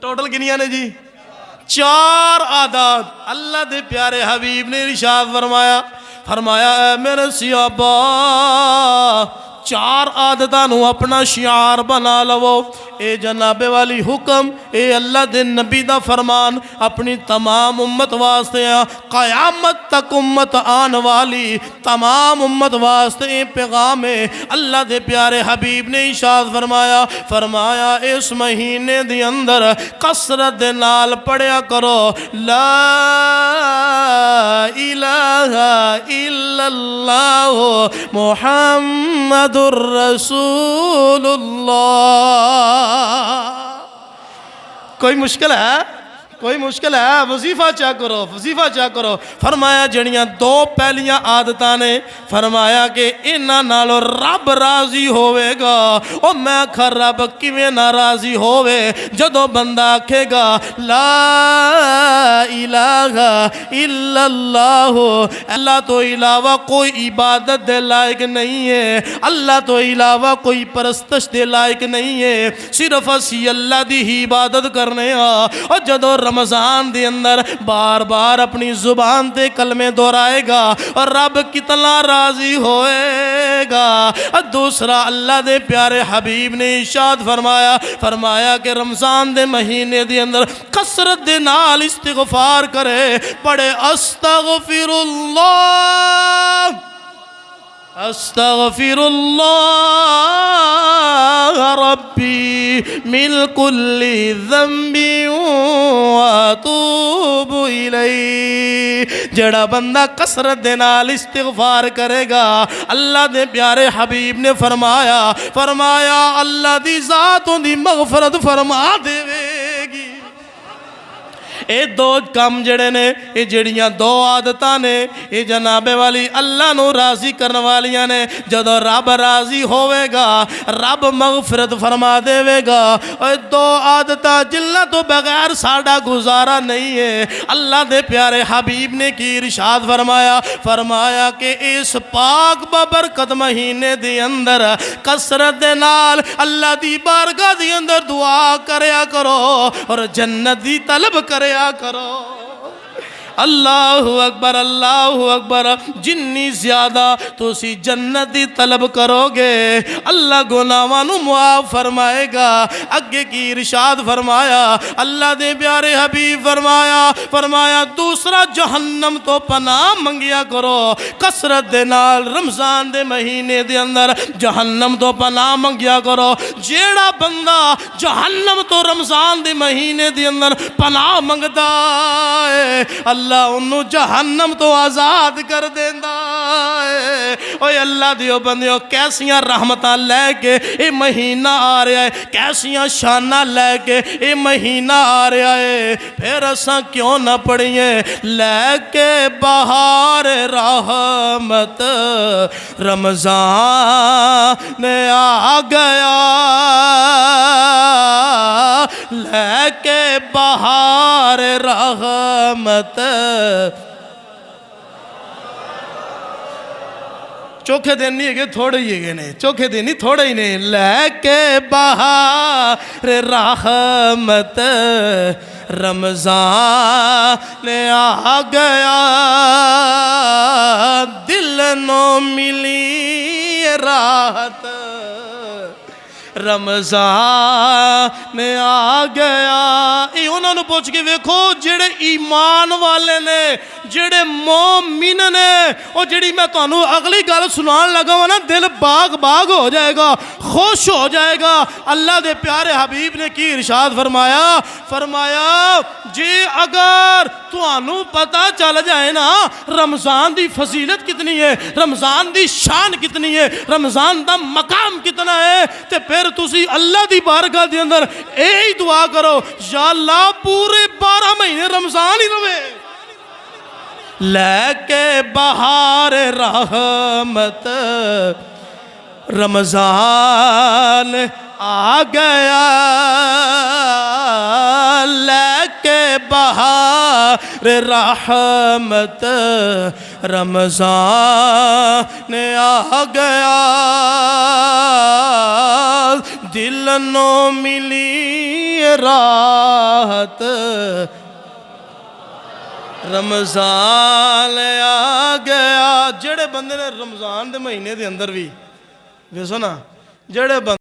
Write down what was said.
Total کنیاں نے جی؟ 4 عادات اللہ دے پیارے حبیب نے ارشاد فرمایا اے میرے صحابہ 4 عادتاں اپنا شعار بنا لو. اے جناب والی حکم اے اللہ دے نبی دا فرمان اپنی تمام امت واسطے قیامت تک امت آن والی تمام امت واسطے اے پیغام ہے. اللہ دے پیارے حبیب نے ارشاد فرمایا اس مہینے دی اندر کثرت دے نال پڑھیا کرو لا الہ الا اللہ محمد الرسول اللہ. کوئی مشکل ہے؟ کوئی مشکل ہے؟ وظیفہ چا کرو. فرمایا جڑیاں 2 پہلیاں عادتاں نے فرمایا کہ انہاں نالوں رب راضی ہوئے گا. او میں آکھاں رب کیویں ناراضی ہوئے جدوں بندہ آکھے گا لا الہ الا اللہ اللہ تو علاوہ کوئی عبادت دے لائق نہیں ہے, اللہ تو علاوہ کوئی پرستش دے لائق نہیں ہے, صرف اسی اللہ دی ہی عبادت کرنے اور جدوں رمضان دے اندر بار بار اپنی زبان تے کلمے دہرائے گا اور رب کتنا راضی ہوئے گا. دوسرا اللہ دے پیارے حبیب نے ارشاد فرمایا کہ رمضان دے مہینے دے اندر کثرت دے نال استغفار کرے, پڑھے استغفر اللہ ربی من کل ذنب واتوب الیہ. جڑا بندہ کثرت دے نال استغفار کرے گا اللہ دے پیارے حبیب نے فرمایا اللہ دی ذات دی مغفرت فرما دے گی. اے 2 کام جڑے نے اے جڑیاں 2 عادتاں نے اے جناب والی اللہ نو راضی کرنے والیاں نے. جدو رب راضی ہوئے گا رب مغفرت فرما دے گا. اے 2 عادتاں جنہاں تو بغیر ساڈا گزارا نہیں ہے. اللہ دے پیارے حبیب نے کی ارشاد فرمایا کہ اس پاک ببرکت مہینے دے اندر کثرت دے نال اللہ دی بارگاہ دے اندر دعا کریا کرو اور جنت دی طلب کریا کرو. اللہ اکبر. جنی زیادہ تسی جنت دی طلب کرو گے اللہ گناہاں نو معاف فرمائے گا. اگے کی ارشاد فرمایا اللہ دے پیارے حبیب فرمایا دوسرا جہنم تو پناہ منگیا کرو کثرت دے نال. رمضان دے مہینے دے اندر جہنم تو پناہ منگیا کرو. جیڑا بندہ جہنم تو رمضان دے مہینے دے اندر پناہ منگدا ہے اللہ انہوں جہنم تو آزاد کر دیندہ ہے. اوہ اللہ دیو بندیو کیسیاں رحمتاں لے کے اے مہینہ آ رہا ہے, کیسیاں شانہ لے کے اے مہینہ آ رہا ہے. پھر اساں کیوں نہ پڑھئیں لے کے بہار رحمت رمضان آ گیا لے کے بہار رحمت. چوکھے دن نہیں ہے تھوڑے ہی ہے نے, چوکھے دن نہیں تھوڑے ہی نے. لے کے بہار رحمت رمضان آ گیا دل نو ملی راحت رمضان آ گیا. اے انہوں نے پوچھ کے ویکھو جڑے ایمان والے نے جڑے مومن نے اور جڑی میں تانوں اگلی گل سنان لگا ہوں نا دل باغ ہو جائے گا, خوش ہو جائے گا. اللہ دے پیارے حبیب نے کی ارشاد فرمایا جی اگر تانوں پتہ چل جائے نا رمضان دی فضیلت کتنی ہے, رمضان دی شان کتنی ہے, رمضان دا مقام کتنا ہے, تے پھر تسی اللہ دی بارگاہ دے اندر اے دعا کرو یا اللہ پورے 12 مہینے رمضان ہی رہے. لے کے بہار رحمت رمضان آ گیا لے کے بہار رحمت رمضان آ گیا دل نو ملی راحت رمضان آ گیا جڑے بندے نے رمضان دے مہینے دے اندر بھی ویسو نا جڑے بندے